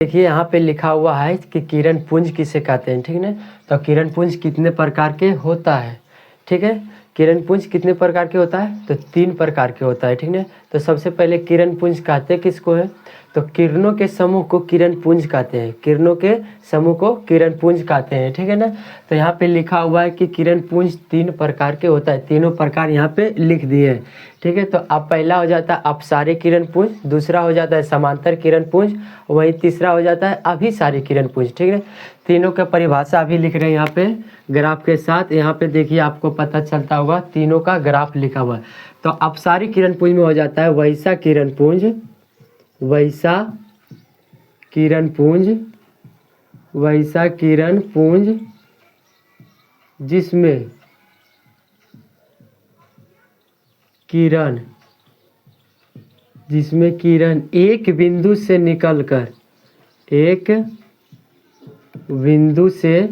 देखिए यहाँ पे लिखा हुआ है कि किरण पुंज किसे कहते हैं, ठीक है ना। तो किरण पुंज कितने प्रकार के होता है, ठीक है। किरण पुंज कितने प्रकार के होता है, तो 3 प्रकार के होता है, ठीक है। तो सबसे पहले किरण पुंज कहते हैं किसको है, तो किरणों के समूह को किरण पुंज कहते हैं। किरणों के समूह को किरण पुंज कहते हैं, ठीक है ना। तो यहाँ पे लिखा हुआ है कि किरण पुंज 3 प्रकार के होता है, तीनों प्रकार यहाँ पे लिख दिए हैं, ठीक है। तो अब पहला हो जाता है अपसारी किरण पुंज, दूसरा हो जाता है समांतर किरण पुंज, वहीं तीसरा हो जाता है अभिसारी किरण पुंज, ठीक है। तीनों का परिभाषा अभी लिख रहे हैं यहाँ पे ग्राफ के साथ। यहाँ पे देखिए आपको पता चलता होगा तीनों का ग्राफ लिखा हुआ है। तो अपसारी किरण पुंज में हो जाता है वैसा किरण पुंज, वैसा किरण पुंज, वैसा किरण पुंज जिसमें किरण एक बिंदु से निकलकर एक बिंदु से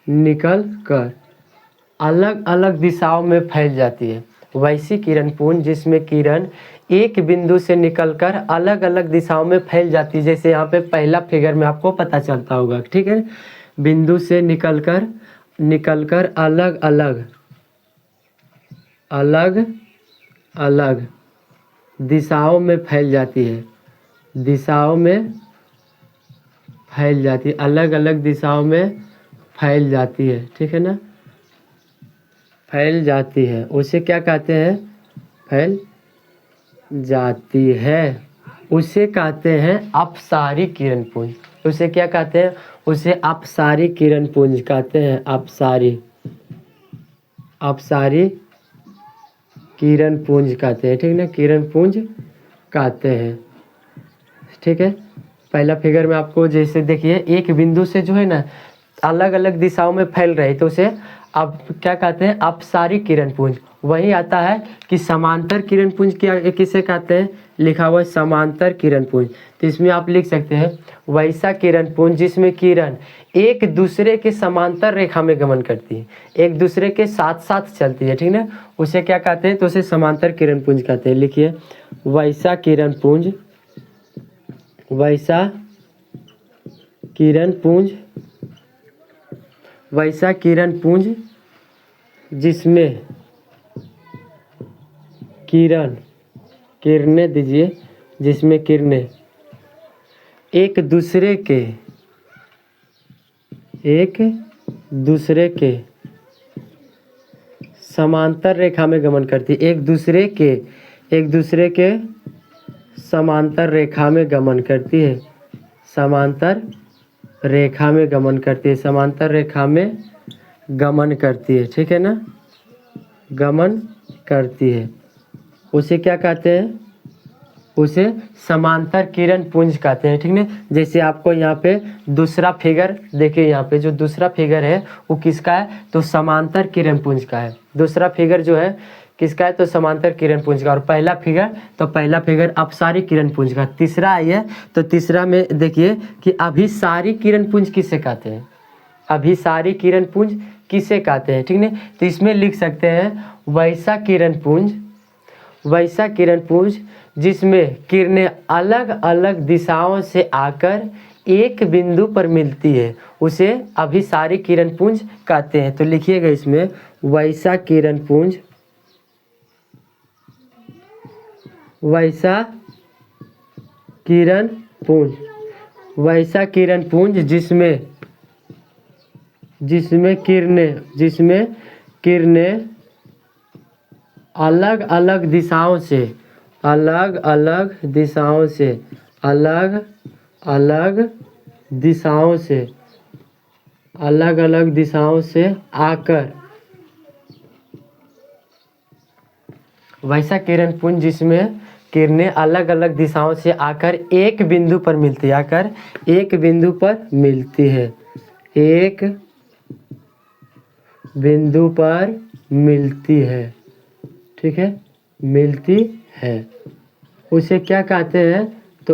निकलकर अलग अलग दिशाओं में फैल जाती है। वैसी किरण पुंज जिसमें किरण एक बिंदु से निकलकर अलग अलग दिशाओं में फैल जाती है। जैसे यहाँ पे पहला फिगर में आपको पता चलता होगा, ठीक है। बिंदु से निकलकर अलग अलग दिशाओं में फैल जाती है, अलग अलग दिशाओं में फैल जाती है, ठीक है ना। फैल जाती है, उसे क्या कहते हैं, फैल जाती है, उसे कहते हैं अपसारी किरण पुंज। उसे क्या कहते हैं, उसे अपसारी किरण पुंज कहते हैं। अपसारी किरण पुंज कहते हैं, ठीक है ना, किरण पुंज कहते हैं, ठीक है। पहला फिगर में आपको जैसे देखिए एक बिंदु से जो है ना अलग अलग दिशाओं में फैल रहे, तो उसे अब क्या कहते हैं, अपसारी किरण पुंज। वही आता है कि समांतर किरण पुंज क्या किसे कहते हैं, लिखा हुआ है समांतर किरण पुंज। तो इसमें आप लिख सकते हैं वैसा किरण पुंज जिसमें किरण एक दूसरे के समांतर रेखा में गमन करती है, एक दूसरे के साथ साथ चलती है, ठीक है ना, उसे क्या कहते हैं, तो उसे समांतर किरण पुंज कहते हैं। लिखिए वैसा किरण पुंज, वैसा किरण पुंज जिसमें किरणें एक दूसरे के समांतर रेखा में गमन करती है, एक दूसरे के समांतर रेखा में गमन करती है, समांतर रेखा में गमन करती है, ठीक है ना, गमन करती है, उसे क्या कहते हैं, उसे समांतर किरण पुंज कहते हैं, ठीक है। जैसे आपको यहाँ पे दूसरा फिगर देखिए, यहाँ पे जो दूसरा फिगर है वो किसका है, तो समांतर किरण पुंज का है। दूसरा फिगर जो है किसका है, तो समांतर किरण पुंज का। और पहला फिगर अपसारी किरण पुंज का। तीसरा आइए, तो तीसरा में देखिए कि अभिसारी किरण पुंज किसे कहते हैं, अभिसारी किरण पुंज किसे कहते हैं, ठीक है। तो इसमें लिख सकते हैं वैसा किरण पुंज जिसमें किरणें अलग अलग दिशाओं से आकर एक बिंदु पर मिलती है, उसे अभिसारी किरण पुंज कहते हैं। तो लिखिएगा इसमें वैसा किरण पुंज जिसमें किरणें अलग अलग दिशाओं से आकर, वैसा किरण पुंज जिसमें किरणें अलग अलग दिशाओं से आकर एक बिंदु पर मिलती है, ठीक है, मिलती है, उसे क्या कहते हैं, तो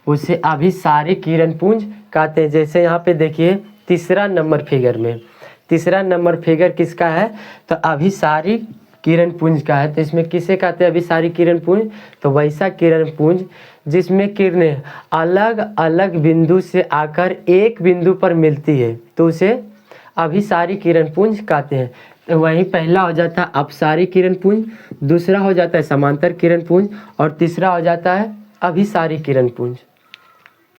उसे अभिसारी किरण पुंज कहते हैं। जैसे यहाँ पे देखिए तीसरा नंबर फिगर किसका है, तो अभिसारी किरण पुंज का है, तो इसमें किसे कहते हैं अभिसारी किरण पुंज? तो वैसा किरण पुंज जिसमें किरणें अलग अलग बिंदु से आकर एक बिंदु पर मिलती है, तो उसे अभिसारी किरण पुंज कहते हैं। तो वही पहला हो जाता है अपसारी किरण पुंज, दूसरा हो जाता है समांतर किरण पुंज और तीसरा हो जाता है अभिसारी किरण पुंज।